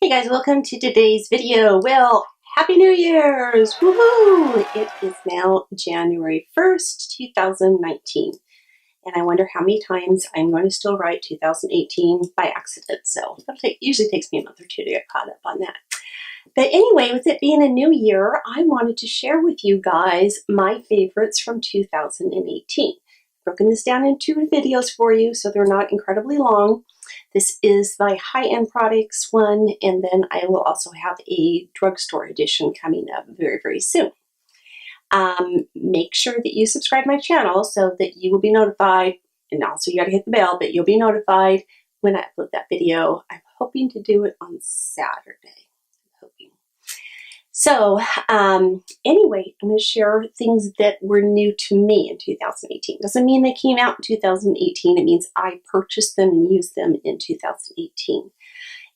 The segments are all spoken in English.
Hey guys, welcome to today's video. Well, Happy New Year's! Woohoo! It is now January 1st, 2019. And I wonder how many times I'm going to still write 2018 by accident. So it usually takes me a month or two to get caught up on that. But anyway, with it being a new year, I wanted to share with you guys my favorites from 2018. I've broken this down into videos for you so they're not incredibly long. This is my high-end products one, and then I will also have a drugstore edition coming up very, very soon. Make sure that you subscribe to my channel so that you will be notified, and also you got to hit the bell, but you'll be notified when I upload that video. I'm hoping to do it on Saturday. So anyway, I'm going to share things that were new to me in 2018. Doesn't mean they came out in 2018. It means I purchased them and used them in 2018.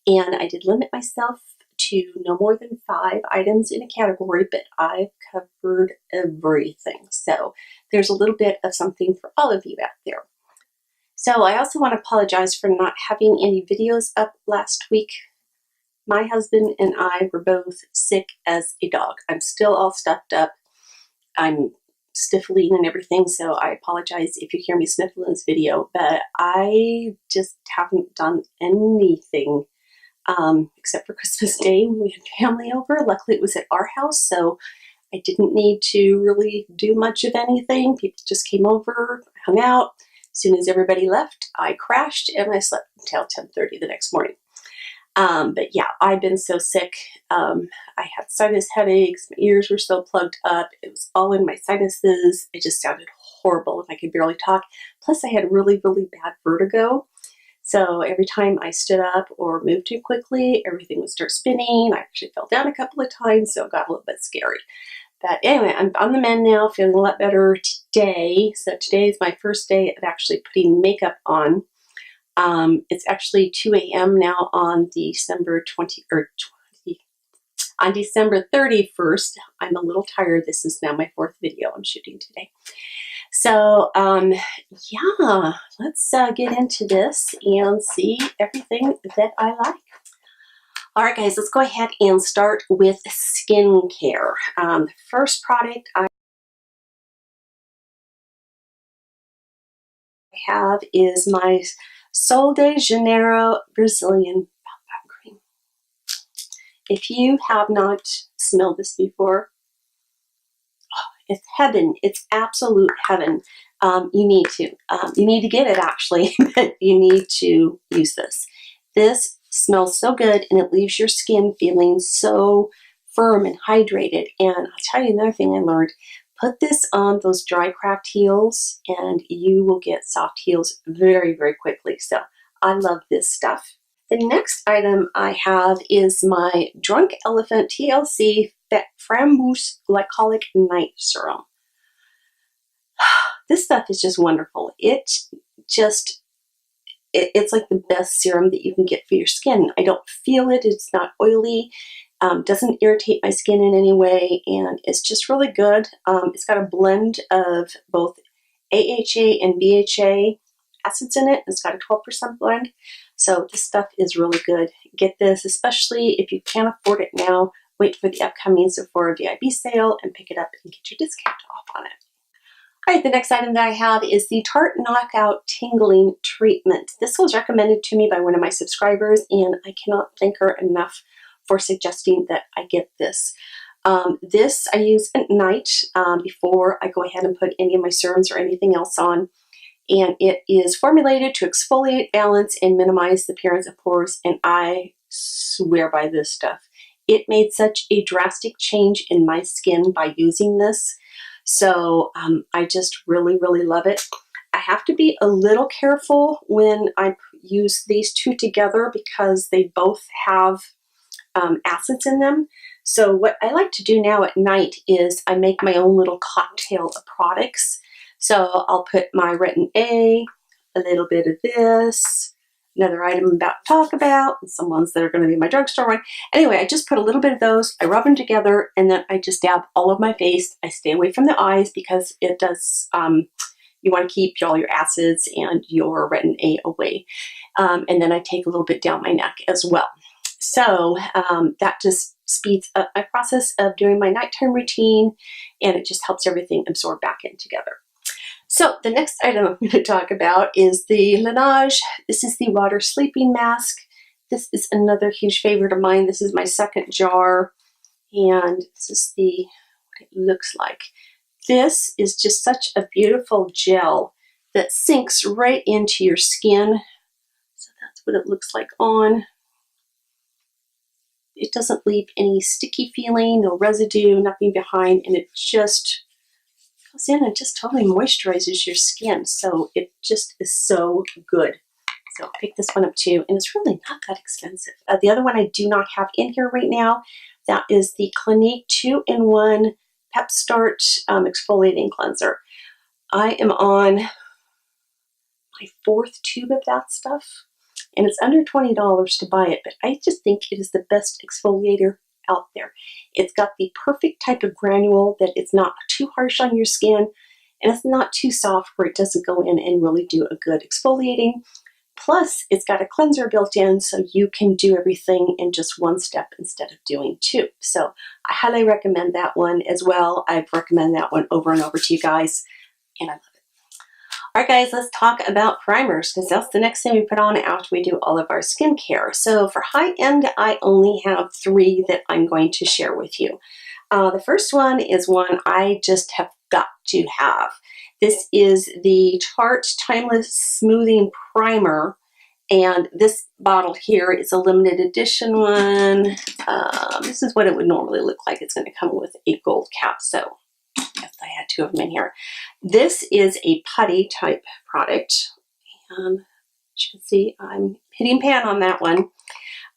And I did limit myself to no more than 5 items in a category, but I've covered everything. So there's a little bit of something for all of you out there. So I also want to apologize for not having any videos up last week. My husband and I were both sick as a dog. I'm still all stuffed up. I'm sniffling and everything, so I apologize if you hear me sniffle in this video, but I just haven't done anything except for Christmas Day when we had family over. Luckily it was at our house, so I didn't need to really do much of anything. People just came over, hung out. As soon as everybody left, I crashed and I slept until 10:30 the next morning. But yeah, I've been so sick. I had sinus headaches. My ears were still plugged up. It was all in my sinuses. It just sounded horrible and I could barely talk. Plus I had really, really bad vertigo. So every time I stood up or moved too quickly, everything would start spinning. I actually fell down a couple of times, so it got a little bit scary. But anyway, I'm on the mend now, feeling a lot better today. So today is my first day of actually putting makeup on. It's actually 2 a.m. now on December 31st. I'm a little tired. This is now my 4th video I'm shooting today. So, yeah, let's get into this and see everything that I like. All right, guys, let's go ahead and start with skincare. The first product I have is my Sol de Janeiro Brazilian Powder Cream. If you have not smelled this before, it's heaven. It's absolute heaven. You need to get it actually, but you need to use this. This smells so good and it leaves your skin feeling so firm and hydrated. And I'll tell you another thing I learned. Put this on those dry, cracked heels and you will get soft heels very, very quickly. So I love this stuff. The next item I have is my Drunk Elephant TLC Framboos Glycolic Night Serum. This stuff is just wonderful. It's like the best serum that you can get for your skin. I don't feel it. It's not oily. Doesn't irritate my skin in any way, and it's just really good. It's got a blend of both AHA and BHA acids in it. It's got a 12% blend, so this stuff is really good. Get this, especially if you can't afford it now. Wait for the upcoming Sephora VIB sale and pick it up and get your discount off on it. All right, the next item that I have is the Tarte Knockout Tingling Treatment. This was recommended to me by one of my subscribers, and I cannot thank her enough for suggesting that I get this. This I use at night before I go ahead and put any of my serums or anything else on. And it is formulated to exfoliate, balance, and minimize the appearance of pores. And I swear by this stuff. It made such a drastic change in my skin by using this. So I just really, really love it. I have to be a little careful when I use these two together because they both have acids in them. So what I like to do now at night is I make my own little cocktail of products. So I'll put my Retin A, a little bit of this, another item I'm about to talk about, and some ones that are going to be my drugstore one. Anyway, I just put a little bit of those, I rub them together, and then I just dab all of my face. I stay away from the eyes because it does, you want to keep all your acids and your Retin A away. And then I take a little bit down my neck as well. So that just speeds up my process of doing my nighttime routine, and it just helps everything absorb back in together. So the next item I'm going to talk about is the Laneige. This is the water sleeping mask. This is another huge favorite of mine. This is my second jar, and this is what it looks like. This is just such a beautiful gel that sinks right into your skin. So that's what it looks like on. It doesn't leave any sticky feeling, no residue, nothing behind, and it just goes in and just totally moisturizes your skin. So it just is so good. So I'll pick this one up too, and it's really not that expensive. The other one I do not have in here right now, that is the Clinique 2-in-1 Pep Start Exfoliating Cleanser. I am on my 4th tube of that stuff, and it's under $20 to buy it, but I just think it is the best exfoliator out there. It's got the perfect type of granule that it's not too harsh on your skin, and it's not too soft where it doesn't go in and really do a good exfoliating. Plus, it's got a cleanser built in, so you can do everything in just one step instead of doing 2. So I highly recommend that one as well. I've recommended that one over and over to you guys, and I love it. All right, guys, let's talk about primers, because that's the next thing we put on after we do all of our skincare. So for high-end, I only have 3 that I'm going to share with you. The first one is one I just have got to have. This is the Tarte Timeless Smoothing Primer, and this bottle here is a limited edition one. This is what it would normally look like. It's going to come with a gold cap, so yes, I had 2 of them in here. This is a putty type product, and as you can see, I'm hitting pan on that one.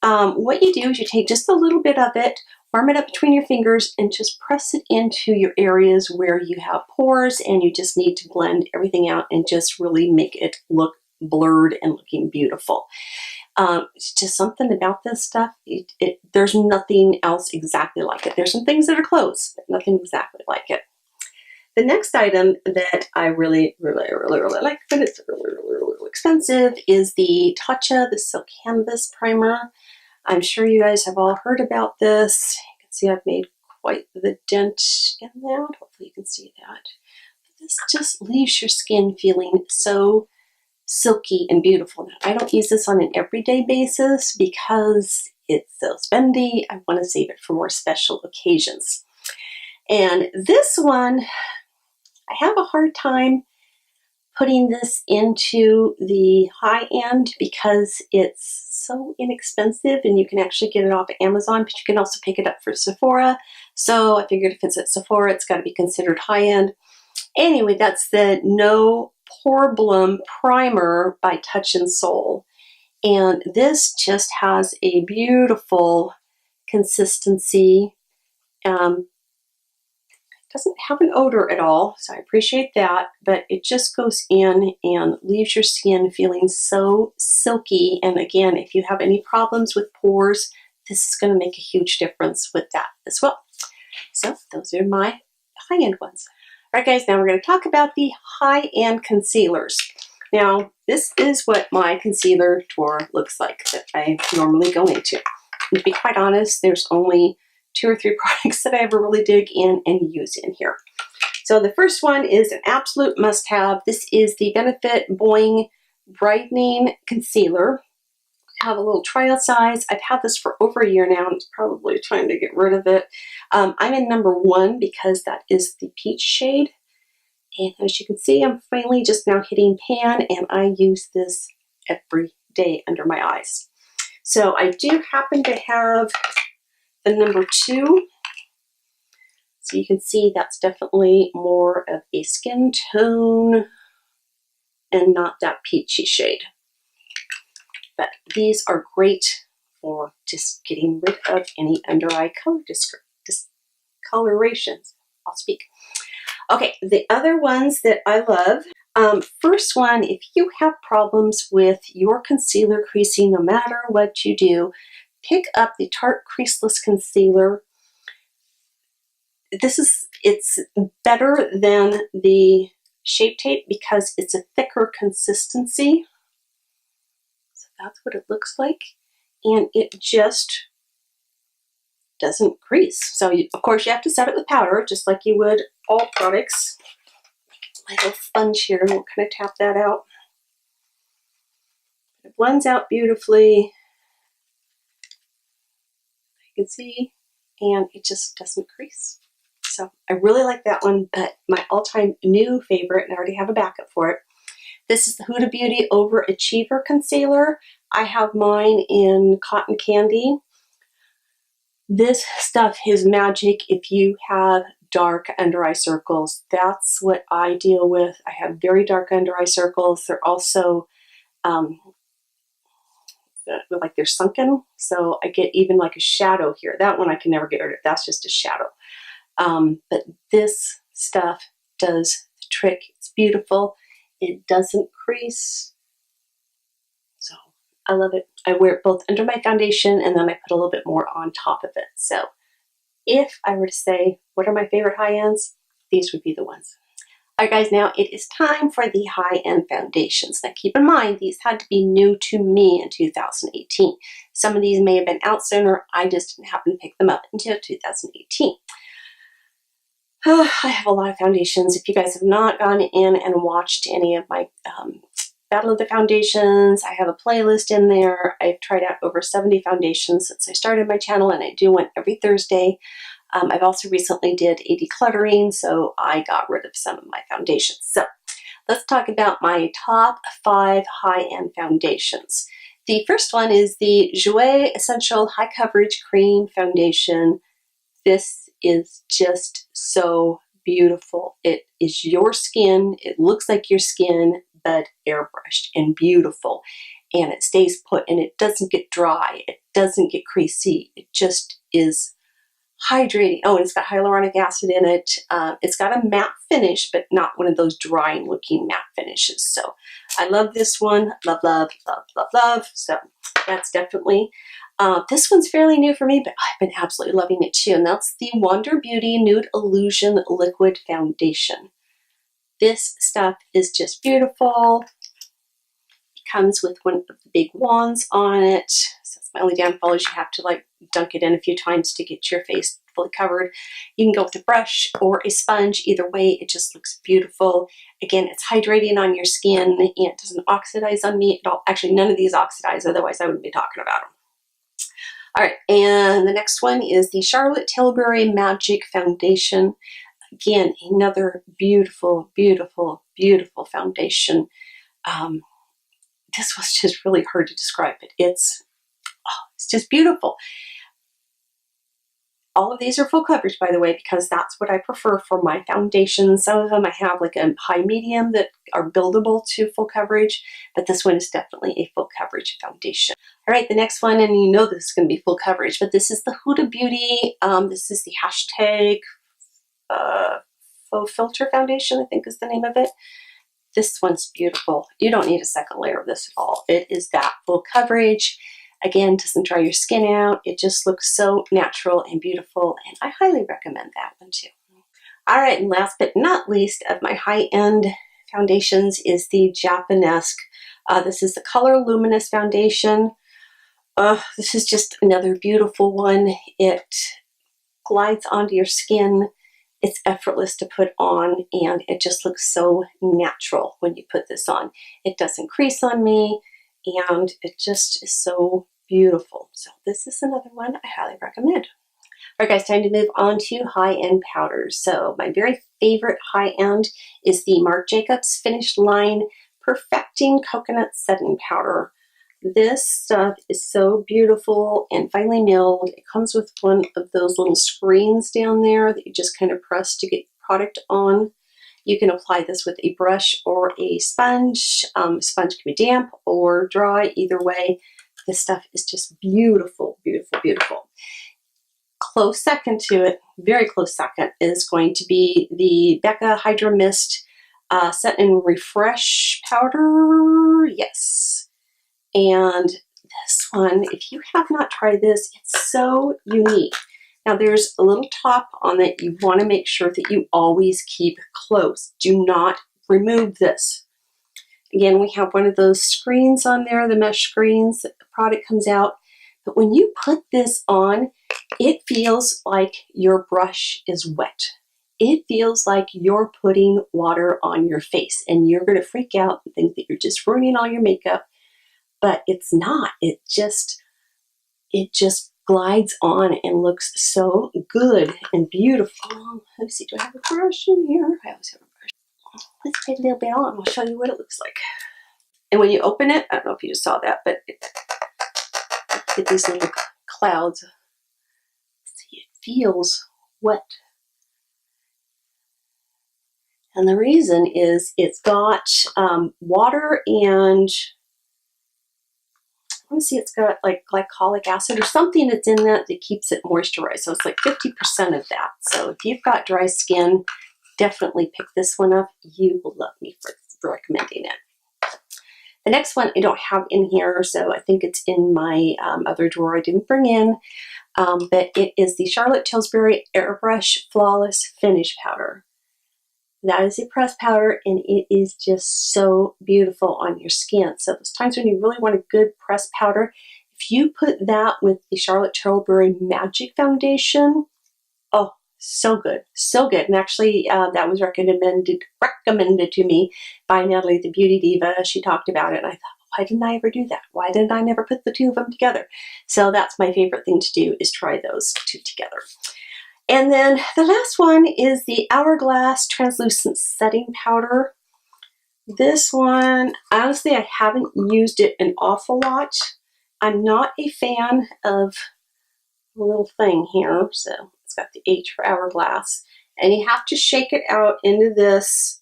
What you do is you take just a little bit of it, warm it up between your fingers, and just press it into your areas where you have pores, and you just need to blend everything out and just really make it look blurred and looking beautiful. It's just something about this stuff. There's nothing else exactly like it. There's some things that are close, but nothing exactly like it. The next item that I really like, but it's really expensive, is the Tatcha, the Silk Canvas Primer. I'm sure you guys have all heard about this. You can see I've made quite the dent in that. Hopefully you can see that. But this just leaves your skin feeling so silky and beautiful. Now, I don't use this on an everyday basis because it's so spendy. I want to save it for more special occasions. And this one, I have a hard time putting this into the high end because it's so inexpensive, and you can actually get it off of Amazon, but you can also pick it up for Sephora. So I figured if it's at Sephora, it's got to be considered high end. Anyway, that's the No Problem Primer by Touch and Soul. And this just has a beautiful consistency. Doesn't have an odor at all, so I appreciate that, but it just goes in and leaves your skin feeling so silky. And again, if you have any problems with pores, this is going to make a huge difference with that as well. So those are my high-end ones. All right, guys, now we're going to talk about the high-end concealers. Now, this is what my concealer drawer looks like that I normally go into. And to be quite honest, there's only 2 or 3 products that I ever really dig in and use in here. So the first one is an absolute must-have. This is the Benefit Boing Brightening Concealer. I have a little trial size. I've had this for over a year now, and it's probably time to get rid of it. I'm in number 1 because that is the peach shade. And as you can see, I'm finally just now hitting pan, and I use this every day under my eyes. So I do happen to have the number 2. So you can see that's definitely more of a skin tone and not that peachy shade. But these are great for just getting rid of any under eye color discolorations. I'll speak. Okay, the other ones that I love. First one, if you have problems with your concealer creasing, no matter what you do, pick up the Tarte Creaseless Concealer. It's better than the Shape Tape because it's a thicker consistency. So that's what it looks like. and it just doesn't crease. So of course you have to set it with powder, just like you would all products. My little sponge here, and we'll kind of tap that out. It blends out beautifully, you can see, and it just doesn't crease. So I really like that one, but my all-time new favorite, and I already have a backup for it, this is the Huda Beauty Overachiever Concealer. I have mine in Cotton Candy. This stuff is magic if you have dark under eye circles. That's what I deal with. I have very dark under eye circles. They're also like they're sunken, so I get even like a shadow here. That one I can never get rid of. That's just a shadow. But this stuff does the trick. It's beautiful. It doesn't crease. So I love it. I wear it both under my foundation and then I put a little bit more on top of it. So if I were to say, what are my favorite high-ends? These would be the ones. All right, guys, now it is time for the high-end foundations. Now, keep in mind, these had to be new to me in 2018. Some of these may have been out sooner. I just didn't happen to pick them up until 2018. I have a lot of foundations. If you guys have not gone in and watched any of my Battle of the Foundations, I have a playlist in there. I've tried out over 70 foundations since I started my channel, and I do one every Thursday. I've also recently did a decluttering, so I got rid of some of my foundations. So let's talk about my top 5 high-end foundations. The first one is the Jouer Essential High Coverage Cream Foundation. This is just so beautiful. It is your skin. It looks like your skin, but airbrushed and beautiful. And it stays put, and it doesn't get dry. It doesn't get creasy. It just is hydrating. Oh, and it's got hyaluronic acid in it. It's got a matte finish, but not one of those drying looking matte finishes. So I love this one. Love, love, love, love, love. So that's definitely, this one's fairly new for me, but I've been absolutely loving it too. And that's the Wander Beauty Nude Illusion Liquid Foundation. This stuff is just beautiful. It comes with one of the big wands on it. So my only downfall is you have to like dunk it in a few times to get your face fully covered. You can go with a brush or a sponge. Either way, it just looks beautiful. Again, it's hydrating on your skin and it doesn't oxidize on me at all. Actually, none of these oxidize, otherwise I wouldn't be talking about them. All right, and the next one is the Charlotte Tilbury Magic Foundation. Again, another beautiful, beautiful, beautiful foundation. This was just really hard to describe it. It's just beautiful. All of these are full coverage, by the way, because that's what I prefer for my foundations. Some of them I have like a high medium that are buildable to full coverage, but this one is definitely a full coverage foundation. All right, the next one, and you know this is going to be full coverage, but this is the Huda Beauty. This is the hashtag Faux Filter Foundation, I think is the name of it. This one's beautiful. You don't need a second layer of this at all. It is that full coverage. Again, doesn't dry your skin out. It just looks so natural and beautiful, and I highly recommend that one too. All right, and last but not least of my high-end foundations is the Japanesque. This is the Color Luminous Foundation. This is just another beautiful one. It glides onto your skin. It's effortless to put on, and it just looks so natural when you put this on. It doesn't crease on me, and it just is so beautiful. So this is another one I highly recommend. All right, guys, time to move on to high-end powders. So my very favorite high-end is the Marc Jacobs Finished Line Perfecting Coconut Setting Powder. This stuff is so beautiful and finely milled. It comes with one of those little screens down there that you just kind of press to get product on. You can apply this with a brush or a sponge. Sponge can be damp or dry, either way. This stuff is just beautiful, beautiful, beautiful. Close second to it, very close second, is going to be the Becca Hydra Mist Set and Refresh Powder. Yes. And this one, if you have not tried this, it's so unique. Now there's a little top on it. You want to make sure that you always keep close. Do not remove this. Again, we have one of those screens on there, the mesh screens that the product comes out. But when you put this on, it feels like your brush is wet. It feels like you're putting water on your face, and you're going to freak out and think that you're just ruining all your makeup, but it's not. It just glides on and looks so good and beautiful. Let me see, do I have a brush in here? I always have a brush. Let's put a little bit on. I'll show you what it looks like. And when you open it, I don't know if you just saw that, but get these little clouds. See, it feels wet. And the reason is it's got water and I want to see, it's got like glycolic acid or something that's in that keeps it moisturized. So it's like 50% of that. So if you've got dry skin, definitely pick this one up. You will love me for recommending it. The next one I don't have in here, so I think it's in my other drawer I didn't bring in. But it is the Charlotte Tilbury Airbrush Flawless Finish Powder. That is a pressed powder, and it is just so beautiful on your skin. So those times when you really want a good pressed powder, if you put that with the Charlotte Tilbury Magic Foundation, oh, so good, so good. And actually, that was recommended to me by Natalie, the Beauty Diva. She talked about it, and I thought, why didn't I ever do that? Why didn't I never put the two of them together? So that's my favorite thing to do, is try those two together. And then the last one is the Hourglass Translucent Setting Powder. This one, honestly, I haven't used it an awful lot. I'm not a fan of the little thing here. So it's got the H for Hourglass. And you have to shake it out into this.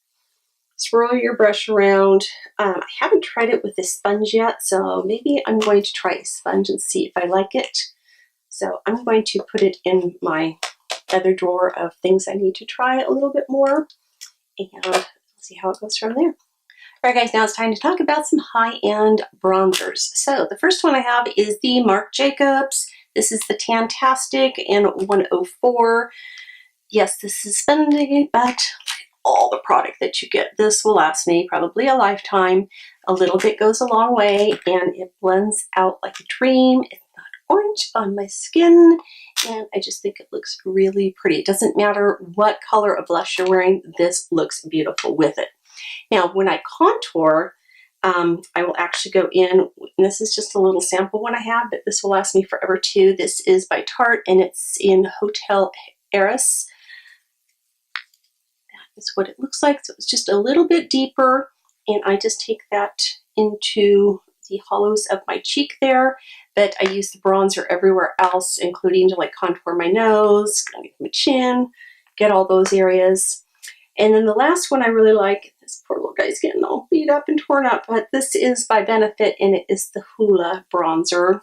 Swirl your brush around. I haven't tried it with a sponge yet, so maybe I'm going to try a sponge and see if I like it. So I'm going to put it in my other drawer of things I need to try a little bit more, and we'll see how it goes from there. All right, guys, now it's time to talk about some high-end bronzers. So the first one I have is the Marc Jacobs. This is the Tantastic in 104. Yes, this is spendy, but all the product that you get, this will last me probably a lifetime. A little bit goes a long way, and it blends out like a dream. It's not orange on my skin, and I just think it looks really pretty. It doesn't matter what color of blush you're wearing, this looks beautiful with it. Now, when I contour, I will actually go in, and this is just a little sample one I have, but this will last me forever too. This is by Tarte, and it's in Hotel Heiress. That is what it looks like. So it's just a little bit deeper, and I just take that into the hollows of my cheek there, but I use the bronzer everywhere else, including to like contour my nose, my chin, get all those areas. And then the last one I really like, this poor little guy's getting all beat up and torn up, but this is by Benefit, and it is the Hoola bronzer.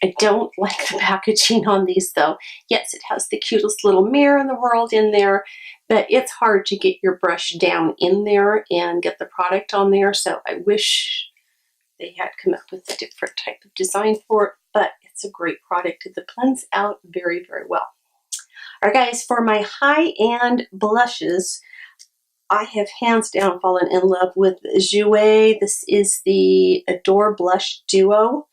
I don't like the packaging on these though. Yes, it has the cutest little mirror in the world in there, but it's hard to get your brush down in there and get the product on there, so I wish they had come up with a different type of design for it, but it's a great product that blends out very, very well. All right, guys, for my high-end blushes, I have hands down fallen in love with Jouer. This is the Adore Blush Duo.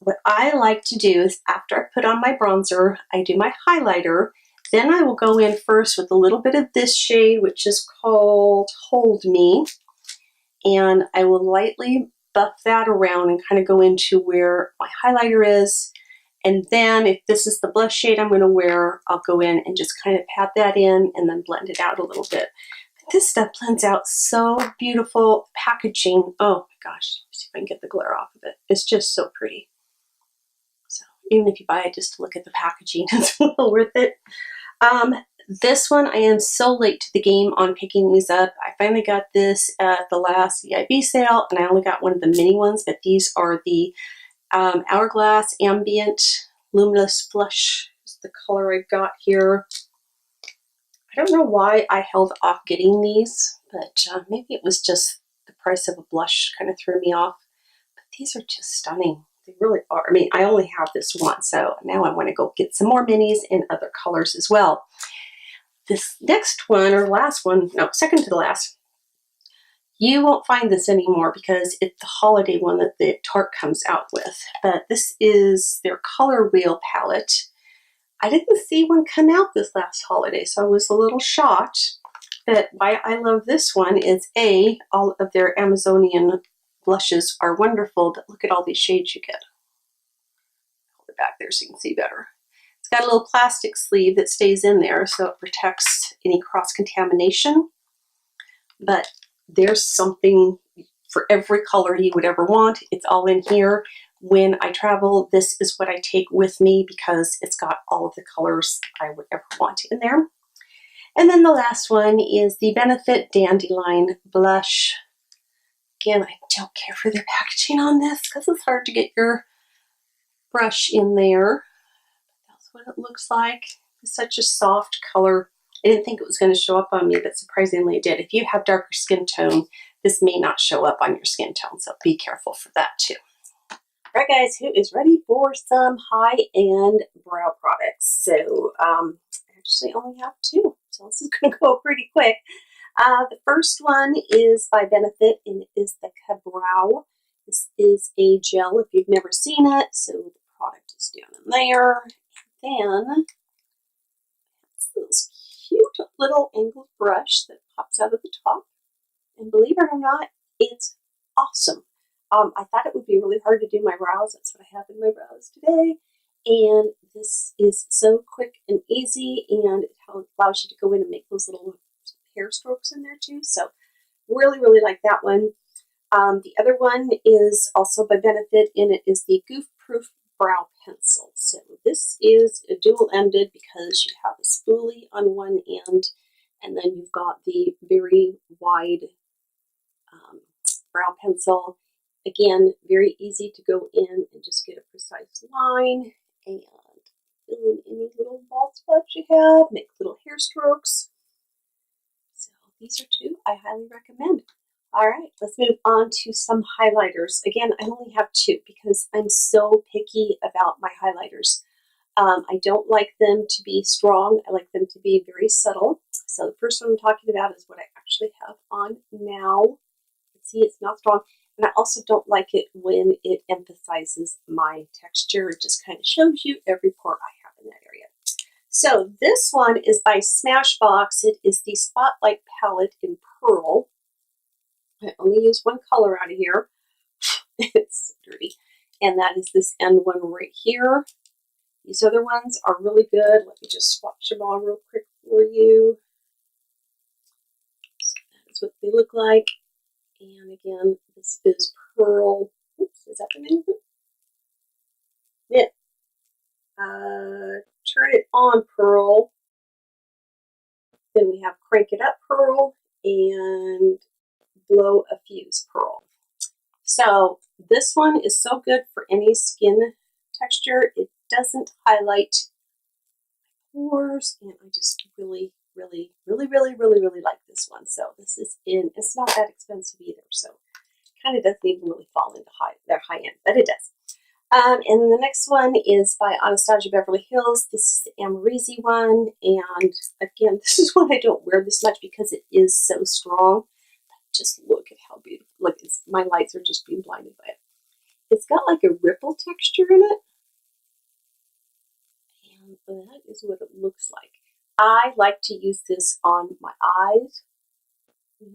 What I like to do is after I put on my bronzer, I do my highlighter. Then I will go in first with a little bit of this shade, which is called Hold Me, and I will lightly buff that around and kind of go into where my highlighter is. And then if this is the blush shade I'm going to wear, I'll go in and just kind of pat that in and then blend it out a little bit. But this stuff blends out so beautiful. Packaging, oh my gosh, let's see if I can get the glare off of it. It's just so pretty. So even if you buy it just to look at the packaging, it's well worth it. This one, I am so late to the game on picking these up. I finally got this at the last EIB sale, and I only got one of the mini ones, but these are the Hourglass Ambient Luminous Flush is the color I got here. I don't know why I held off getting these, but maybe it was just the price of a blush kind of threw me off. But these are just stunning. They really are. I mean, I only have this one, so now I want to go get some more minis in other colors as well. This next one, or last one, no, second to the last. You won't find this anymore because it's the holiday one that the Tarte comes out with. But this is their Color Wheel palette. I didn't see one come out this last holiday, so I was a little shocked. But why I love this one is A, all of their Amazonian blushes are wonderful, but look at all these shades you get. Hold it back there so you can see better. It's got a little plastic sleeve that stays in there so it protects any cross-contamination. But there's something for every color you would ever want. It's all in here. When I travel, this is what I take with me because it's got all of the colors I would ever want in there. And then the last one is the Benefit Dandelion Blush. Again, I don't care for the packaging on this because it's hard to get your brush in there. That's what it looks like. It's such a soft color. I didn't think it was going to show up on me, but surprisingly it did. If you have darker skin tone, this may not show up on your skin tone, so be careful for that too. All right, guys, who is ready for some high-end brow products? So I actually only have two, so this is going to go pretty quick. The first one is by Benefit, and it is the Brow. This is a gel if you've never seen it, so the product is down in there. And then it's this cute little angled brush that pops out of the top. And believe it or not, it's awesome. I thought it would be really hard to do my brows. That's what I have in my brows today. And this is so quick and easy, and it allows you to go in and make those little hair strokes in there too. So really, really like that one. The other one is also by Benefit, and it is the Goof Proof Brow Pencil. So this is a dual-ended because you have a spoolie on one end, and then you've got the very wide brow pencil. Again, very easy to go in and just get a precise line and fill in any little bald spots you have, make little hair strokes. So these are two I highly recommend. All right, let's move on to some highlighters. Again, I only have two because I'm so picky about my highlighters. I don't like them to be strong. I like them to be very subtle. So the first one I'm talking about is what I actually have on now. You can see it's not strong. And I also don't like it when it emphasizes my texture. It just kind of shows you every pore I have in that area. So this one is by Smashbox. It is the Spotlight Palette in Pearl. I only use one color out of here. It's so dirty. And that is this end one right here. These other ones are really good. Let me just swatch them all real quick for you. So that is what they look like. And again, this is Pearl. Oops, is that the name of it? Yeah. Turn it on Pearl. Then we have Crank It Up Pearl and Blow a Fuse Pearl. So this one is so good for any skin texture. It doesn't highlight pores, and I just really like this one. So this is it's not that expensive either, so it kind of doesn't even really fall into their high end, but it does. And then the next one is by Anastasia Beverly Hills. This is the Amorisi one, and again, this is one I don't wear this much because it is so strong. But just look at how beautiful. Look, my lights are just being blinded by it. It's got like a ripple texture in it. And that is what it looks like. I like to use this on my eyes. And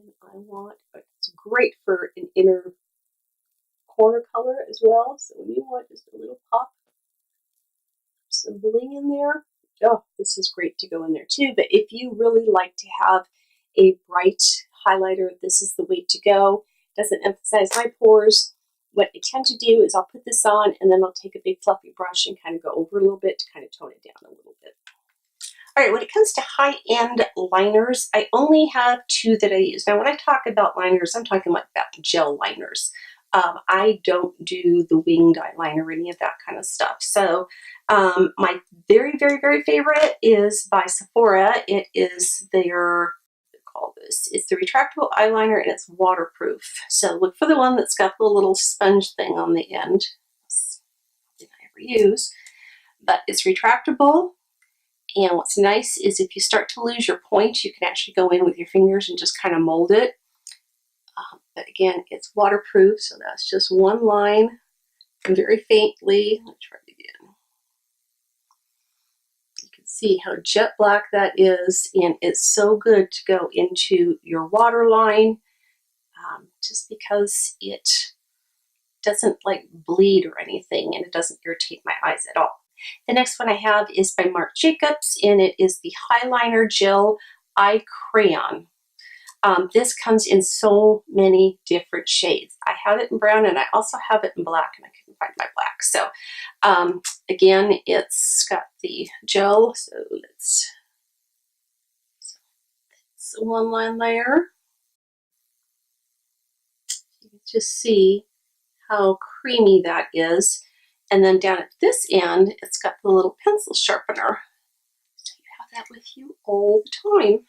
it's great for an inner corner color as well. So when you want just a little pop, some bling in there, oh, this is great to go in there too. But if you really like to have a bright highlighter, this is the way to go. Doesn't emphasize my pores. What I tend to do is I'll put this on and then I'll take a big fluffy brush and kind of go over a little bit to kind of tone it down a little bit. All right, when it comes to high-end liners, I only have two that I use. Now, when I talk about liners, I'm talking like that gel liners. I don't do the winged eyeliner or any of that kind of stuff. So my very favorite is by Sephora. It is their, it's the retractable eyeliner, and it's waterproof. So look for the one that's got the little sponge thing on the end. That's something I ever use. But it's retractable. And what's nice is if you start to lose your point, you can actually go in with your fingers and just kind of mold it. But again, it's waterproof, so that's just one line very faintly. Let's try it again. You can see how jet black that is, and it's so good to go into your waterline just because it doesn't like bleed or anything, and it doesn't irritate my eyes at all. The next one I have is by Marc Jacobs, and it is the Highliner Gel Eye Crayon. This comes in so many different shades. I have it in brown, and I also have it in black, and I couldn't find my black. So again, it's got the gel, so it's one line layer. You can just see how creamy that is. And then down at this end, it's got the little pencil sharpener. So you have that with you all the time.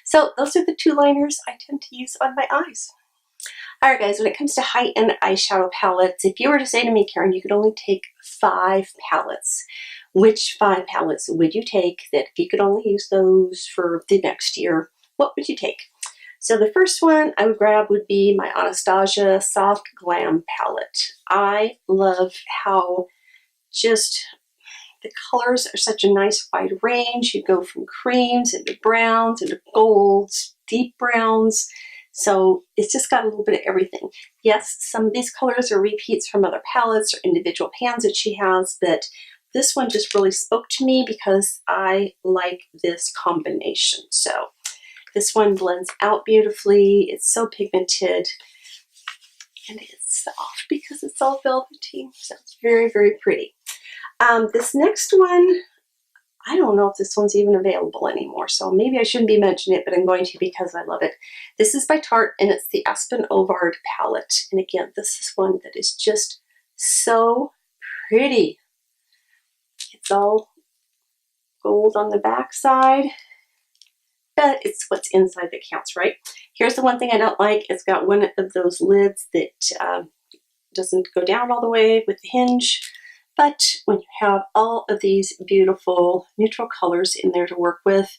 So those are the two liners I tend to use on my eyes. All right, guys, when it comes to high-end eyeshadow palettes, if you were to say to me, Karen, you could only take 5 palettes, which 5 palettes would you take that if you could only use those for the next year, what would you take? So the first one I would grab would be my Anastasia Soft Glam palette. I love how just the colors are such a nice wide range. You go from creams into browns into golds, deep browns. So it's just got a little bit of everything. Yes, some of these colors are repeats from other palettes or individual pans that she has, but this one just really spoke to me because I like this combination. So this one blends out beautifully. It's so pigmented, and it's soft because it's all velvety. So it's very, very pretty. This next one, I don't know if this one's even available anymore, so maybe I shouldn't be mentioning it, but I'm going to because I love it. This is by Tarte, and it's the Aspyn Ovard palette. And again, this is one that is just so pretty. It's all gold on the back side, but it's what's inside that counts, right? Here's the one thing I don't like. It's got one of those lids that doesn't go down all the way with the hinge. But when you have all of these beautiful neutral colors in there to work with,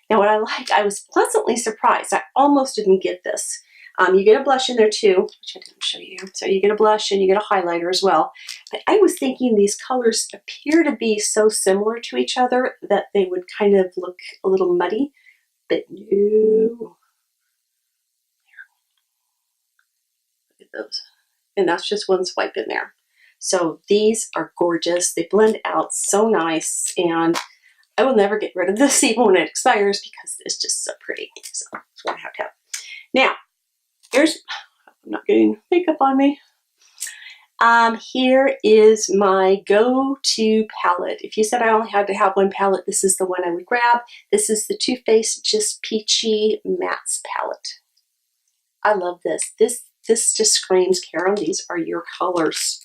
now what I like, I was pleasantly surprised. I almost didn't get this. You get a blush in there too, which I didn't show you. So you get a blush and you get a highlighter as well. But I was thinking these colors appear to be so similar to each other that they would kind of look a little muddy, but no. Look at those. And that's just one swipe in there. So these are gorgeous. They blend out so nice, and I will never get rid of this even when it expires because it's just so pretty. So that's what I have to have. Now, here's, I'm not getting makeup on me. Here is my go-to palette. If you said I only had to have one palette, this is the one I would grab. This is the Too Faced Just Peachy Mattes palette. I love this. This just screams, Karen, these are your colors.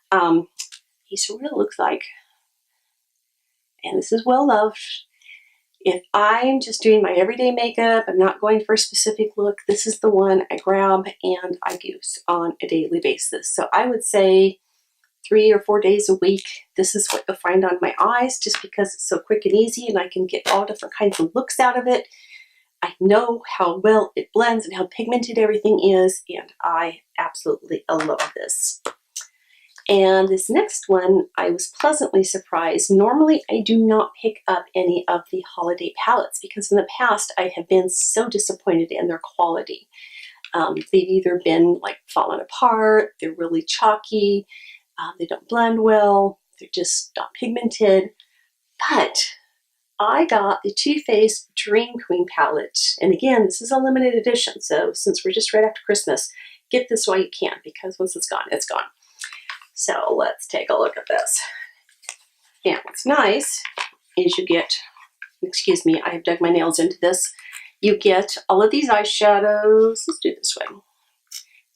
Here's what it looks like, and this is well loved. If I'm just doing my everyday makeup, I'm not going for a specific look, this is the one I grab and I use on a daily basis. So I would say 3 or 4 days a week, this is what you'll find on my eyes, just because it's so quick and easy and I can get all different kinds of looks out of it. I know how well it blends and how pigmented everything is, and I absolutely love this. And this next one, I was pleasantly surprised. Normally, I do not pick up any of the holiday palettes because in the past, I have been so disappointed in their quality. They've either been like falling apart, they're really chalky, they don't blend well, they're just not pigmented. But I got the Too Faced Dream Queen palette. And again, this is a limited edition. So since we're just right after Christmas, get this while you can, because once it's gone, it's gone. So let's take a look at this. And what's nice is you get, excuse me, I have dug my nails into this. You get all of these eyeshadows. Let's do this one.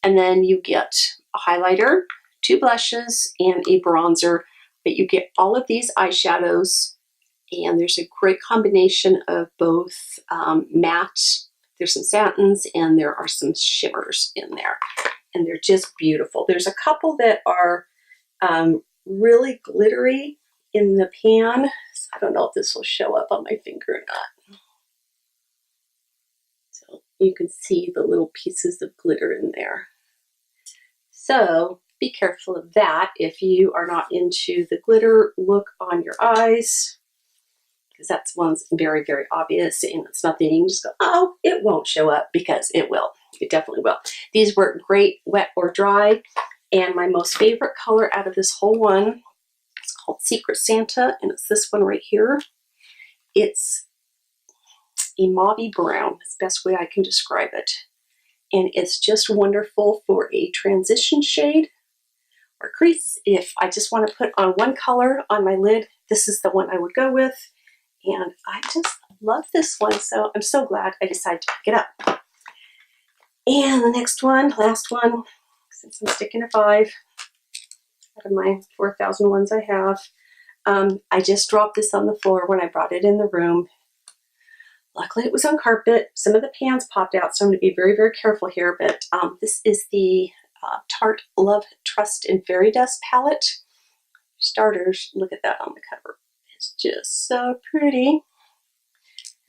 And then you get a highlighter, 2 blushes, and a bronzer. But you get all of these eyeshadows, and there's a great combination of both matte, there's some satins, and there are some shimmers in there. And they're just beautiful. There's a couple that are really glittery in the pan. So I don't know if this will show up on my finger or not. So you can see the little pieces of glitter in there. So be careful of that if you are not into the glitter look on your eyes, because that's one's very, very obvious, and it's nothing you can just go, oh, it won't show up, because it will. It definitely will. These work great wet or dry, and my most favorite color out of this whole one is called Secret Santa, and it's this one right here. It's a mauvey brown. That's the best way I can describe it. And it's just wonderful for a transition shade or crease. If I just want to put on one color on my lid, this is the one I would go with. And I just love this one, so I'm so glad I decided to pick it up. And the next one, last one, since I'm sticking to 5 out of my 4,000 ones I have, I just dropped this on the floor when I brought it in the room. Luckily it was on carpet. Some of the pans popped out, so I'm going to be very, very careful here, but this is the Tarte Love, Trust, and Fairy Dust palette. Starters, look at that on the cover. It's just so pretty.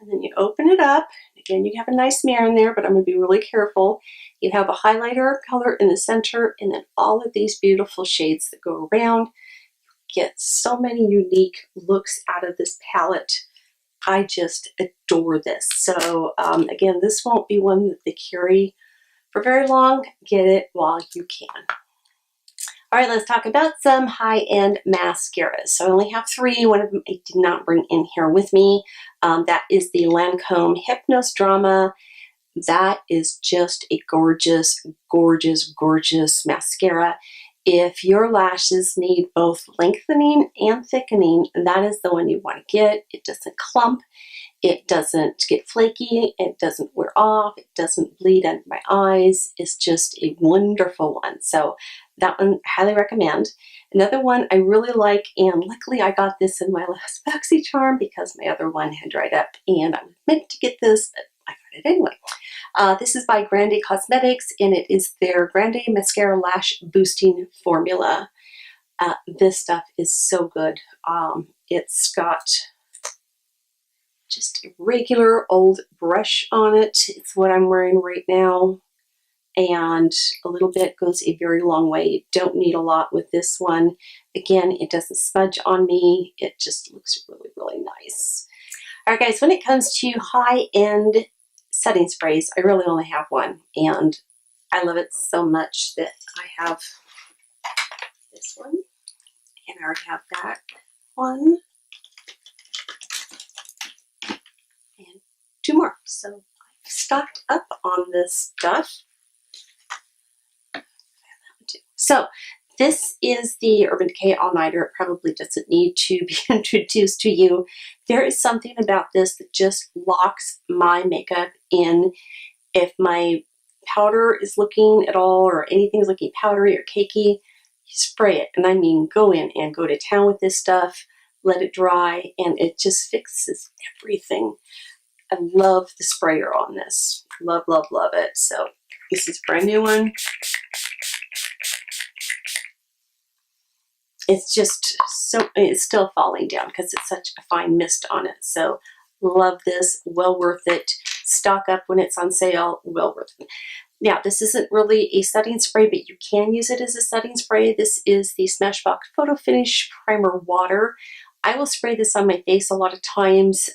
And then you open it up. Again, you have a nice mirror in there, but I'm going to be really careful. You have a highlighter color in the center, and then all of these beautiful shades that go around. You get so many unique looks out of this palette. I just adore this. So again, this won't be one that they carry for very long. Get it while you can. All right, let's talk about some high-end mascaras. So I only have 3. One of them I did not bring in here with me. That is the Lancome Hypnos Drama. That is just a gorgeous, gorgeous, gorgeous mascara. If your lashes need both lengthening and thickening, that is the one you want to get. It doesn't clump. It doesn't get flaky. It doesn't wear off. It doesn't bleed under my eyes. It's just a wonderful one. So that one, I highly recommend. Another one I really like, and luckily I got this in my last BoxyCharm because my other one had dried up, and I was meant to get this, but I got it anyway. This is by Grande Cosmetics, and it is their Grande Mascara Lash Boosting Formula. This stuff is so good. It's got just a regular old brush on it. It's what I'm wearing right now. And a little bit goes a very long way. You don't need a lot with this one. Again, it doesn't smudge on me. It just looks really, really nice. All right, guys, when it comes to high-end setting sprays, I really only have one, and I love it so much that I have this one, and I already have that one, and 2 more. So I've stocked up on this stuff. So this is the Urban Decay All Nighter. It probably doesn't need to be introduced to you. There is something about this that just locks my makeup in. If my powder is looking at all, or anything's looking powdery or cakey, you spray it. And I mean, go in and go to town with this stuff, let it dry, and it just fixes everything. I love the sprayer on this. Love, love, love it. So this is a brand new one. It's just so, it's still falling down because it's such a fine mist on it. So love this, well worth it. Stock up when it's on sale, well worth it. Now, this isn't really a setting spray, but you can use it as a setting spray. This is the Smashbox Photo Finish Primer Water. I will spray this on my face a lot of times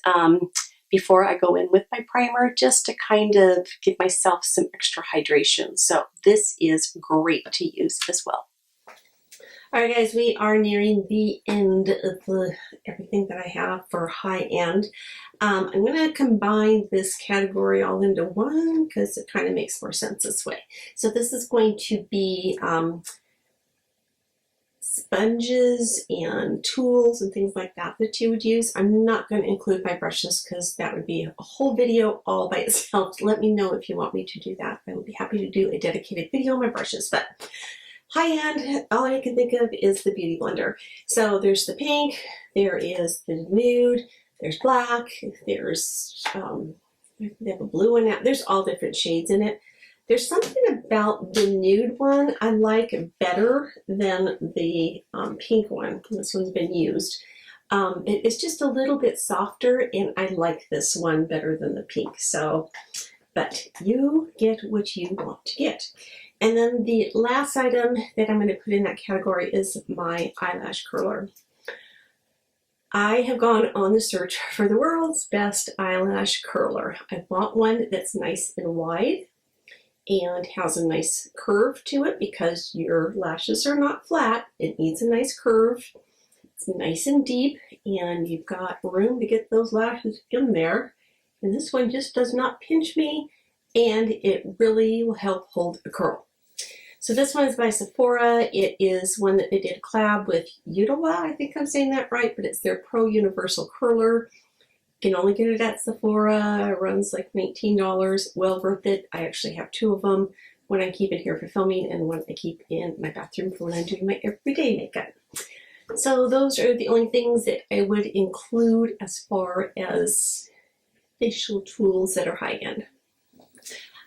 before I go in with my primer, just to kind of give myself some extra hydration. So this is great to use as well. All right, guys, we are nearing the end of everything that I have for high-end. I'm going to combine this category all into one because it kind of makes more sense this way. So this is going to be sponges and tools and things like that that you would use. I'm not going to include my brushes because that would be a whole video all by itself. Let me know if you want me to do that. I would be happy to do a dedicated video on my brushes, but high-end, all I can think of is the Beauty Blender. So there's the pink, there is the nude, there's black, there's, they have a blue one now. There's all different shades in it. There's something about the nude one I like better than the pink one. This one's been used. It's just a little bit softer, and I like this one better than the pink. So but you get what you want to get. And then the last item that I'm going to put in that category is my eyelash curler. I have gone on the search for the world's best eyelash curler. I want one that's nice and wide and has a nice curve to it because your lashes are not flat. It needs a nice curve. It's nice and deep, and you've got room to get those lashes in there. And this one just does not pinch me, and it really will help hold a curl. So this one is by Sephora. It is one that they did a collab with Utila. I think I'm saying that right, but it's their Pro Universal Curler. You can only get it at Sephora. It runs like $19. Well worth it. I actually have 2 of them. One I keep in here for filming and one I keep in my bathroom for when I'm doing my everyday makeup. So those are the only things that I would include as far as facial tools that are high-end.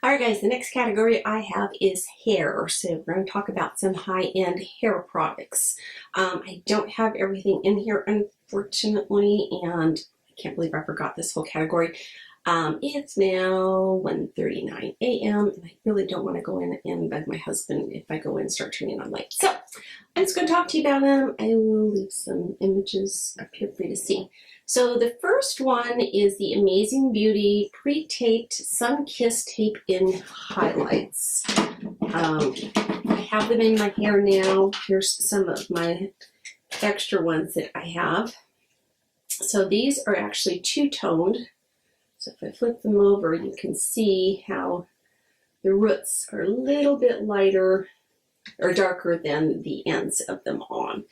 Alright guys, the next category I have is hair. So we're going to talk about some high-end hair products. I don't have everything in here, unfortunately, and I can't believe I forgot this whole category. It's now 1:39 a.m. and I really don't want to go in and bug my husband if I go in and start turning on lights. So I'm just going to talk to you about them. I will leave some images up here for you to see. So the first one is the Amazing Beauty Pre-Taped Sun-Kissed Tape-In Highlights. I have them in my hair now. Here's some of my extra ones that I have. So these are actually two-toned. So if I flip them over, you can see how the roots are a little bit lighter or darker than the ends of them on.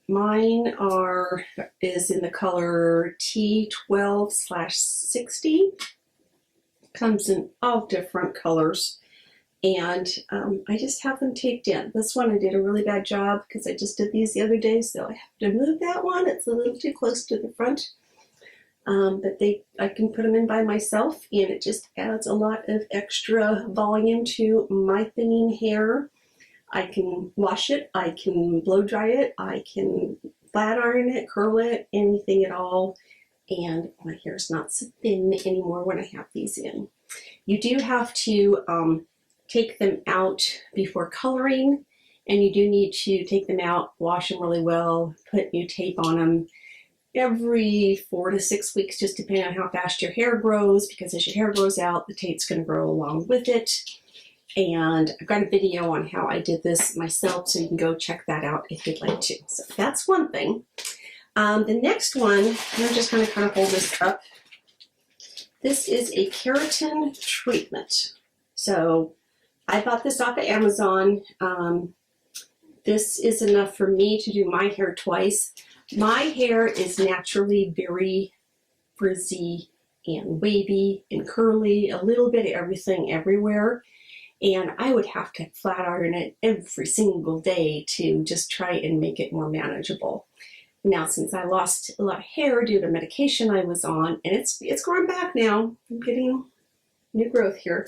Mine is in the color T12/60. Comes in all different colors. And I just have them taped in. This one I did a really bad job because I just did these the other day, so I have to move that one. It's a little too close to the front. But I can put them in by myself, and it just adds a lot of extra volume to my thinning hair. I can wash it, I can blow dry it, I can flat iron it, curl it, anything at all. And my hair is not so thin anymore when I have these in. You do have to take them out before coloring, and you do need to take them out, wash them really well, put new tape on them every 4 to 6 weeks, just depending on how fast your hair grows, because as your hair grows out, the tape's going to grow along with it. And I've got a video on how I did this myself, so you can go check that out if you'd like to. So that's one thing. The next one, I'm just going to kind of hold this up. This is a keratin treatment. So I bought this off of Amazon. This is enough for me to do my hair twice. My hair is naturally very frizzy and wavy and curly, a little bit of everything everywhere. And I would have to flat iron it every single day to just try and make it more manageable. Now, since I lost a lot of hair due to medication I was on, and it's growing back now, I'm getting new growth here,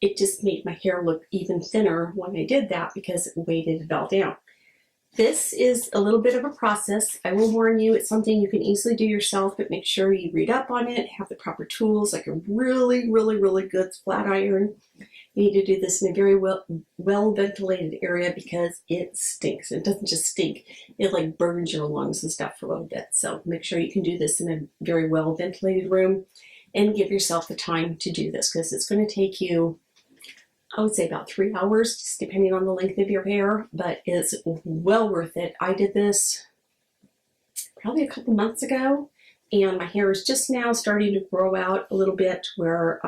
it just made my hair look even thinner when I did that because it weighted it all down. This is a little bit of a process. I will warn you, it's something you can easily do yourself, but make sure you read up on it, have the proper tools, like a really, really, really good flat iron. You need to do this in a very well ventilated area because it stinks. It doesn't just stink, it like burns your lungs and stuff for a little bit. So make sure you can do this in a very well ventilated room and give yourself the time to do this because it's going to take you, I would say, about 3 hours, just depending on the length of your hair, but it's well worth it. I did this probably a couple months ago, and my hair is just now starting to grow out a little bit where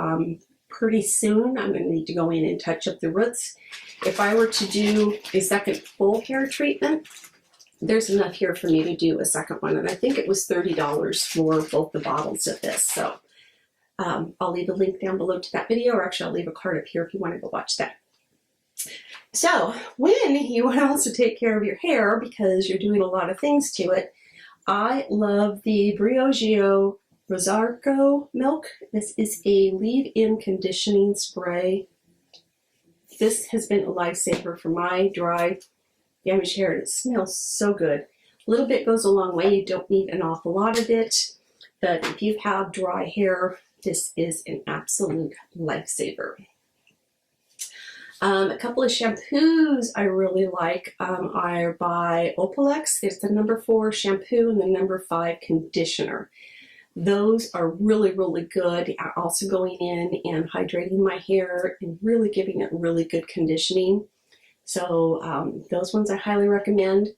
pretty soon I'm going to need to go in and touch up the roots. If I were to do a second full hair treatment, there's enough here for me to do a second one, and I think it was $30 for both the bottles of this. So I'll leave a link down below to that video, or actually I'll leave a card up here if you want to go watch that. So when you want to also take care of your hair, because you're doing a lot of things to it, I love the Briogeo Rosarco Milk. This is a leave-in conditioning spray. This has been a lifesaver for my dry, damaged hair, and it smells so good. A little bit goes a long way. You don't need an awful lot of it. but if you have dry hair, this is an absolute lifesaver. A couple of shampoos I really like are by Opalex. There's the #4 shampoo and the #5 conditioner. Those are really, really good. Also going in and hydrating my hair and really giving it really good conditioning. So those ones I highly recommend.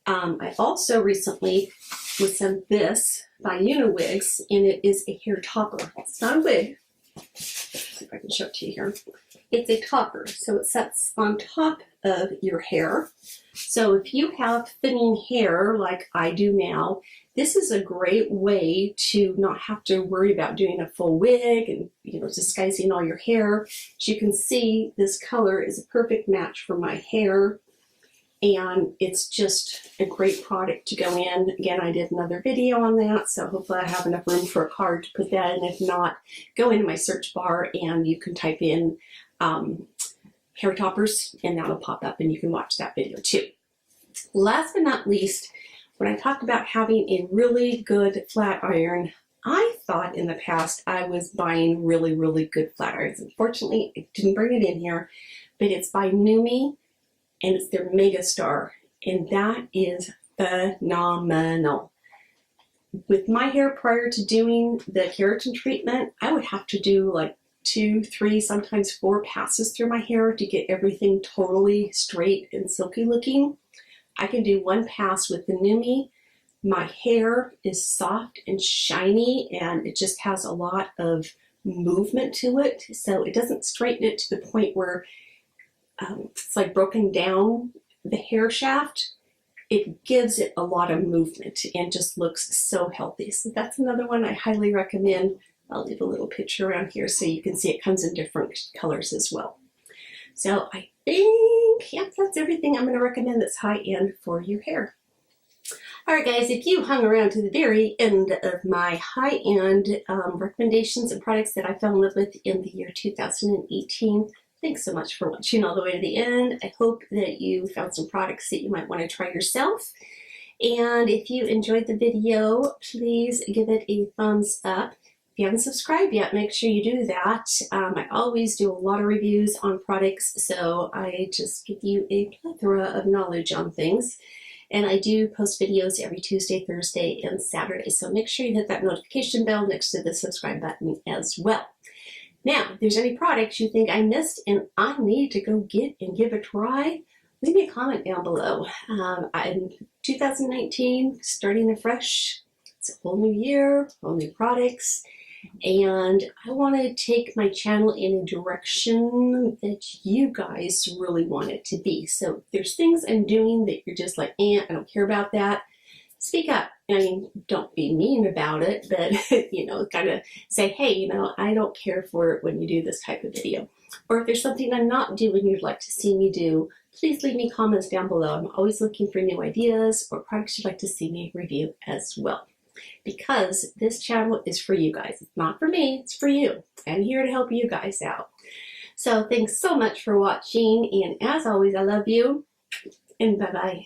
I also recently was sent this by Uniwigs, and it is a hair topper. It's not a wig. Let's see if I can show it to you here. It's a topper, so it sets on top of your hair. So if you have thinning hair like I do now, this is a great way to not have to worry about doing a full wig and, you know, disguising all your hair. As you can see, this color is a perfect match for my hair, and it's just a great product to go in. Again, I did another video on that, so hopefully I have enough room for a card to put that in. If not, go into my search bar and you can type in hair toppers, and that'll pop up and you can watch that video too. Last but not least, when I talked about having a really good flat iron, I thought in the past I was buying really, really good flat irons. Unfortunately, I didn't bring it in here, but it's by Numi, and it's their Megastar, and that is phenomenal. With my hair prior to doing the keratin treatment, I would have to do like 2, 3, sometimes 4 passes through my hair to get everything totally straight and silky looking. I can do 1 pass with the Numi. My hair is soft and shiny, and it just has a lot of movement to it, so it doesn't straighten it to the point where it's like broken down the hair shaft. It gives it a lot of movement and just looks so healthy. So that's another one I highly recommend. I'll leave a little picture around here so you can see it comes in different colors as well. So I think, yeah, that's everything I'm going to recommend that's high-end for your hair. All right, guys, if you hung around to the very end of my high-end recommendations and products that I fell in love with in the year 2018, thanks so much for watching all the way to the end. I hope that you found some products that you might want to try yourself. And if you enjoyed the video, please give it a thumbs up. If you haven't subscribed yet, make sure you do that. I always do a lot of reviews on products, so I just give you a plethora of knowledge on things. And I do post videos every Tuesday, Thursday, and Saturday, so make sure you hit that notification bell next to the subscribe button as well. Now, if there's any products you think I missed and I need to go get and give a try, leave me a comment down below. I'm 2019, starting afresh. It's a whole new year, whole new products. And I want to take my channel in a direction that you guys really want it to be. So if there's things I'm doing that you're just like, I don't care about that, speak up. I mean, don't be mean about it, but, you know, kind of say, hey, you know, I don't care for it when you do this type of video. Or if there's something I'm not doing you'd like to see me do, please leave me comments down below. I'm always looking for new ideas or products you'd like to see me review as well. Because this channel is for you guys. It's not for me, it's for you. I'm here to help you guys out. So thanks so much for watching, and as always, I love you, and bye-bye.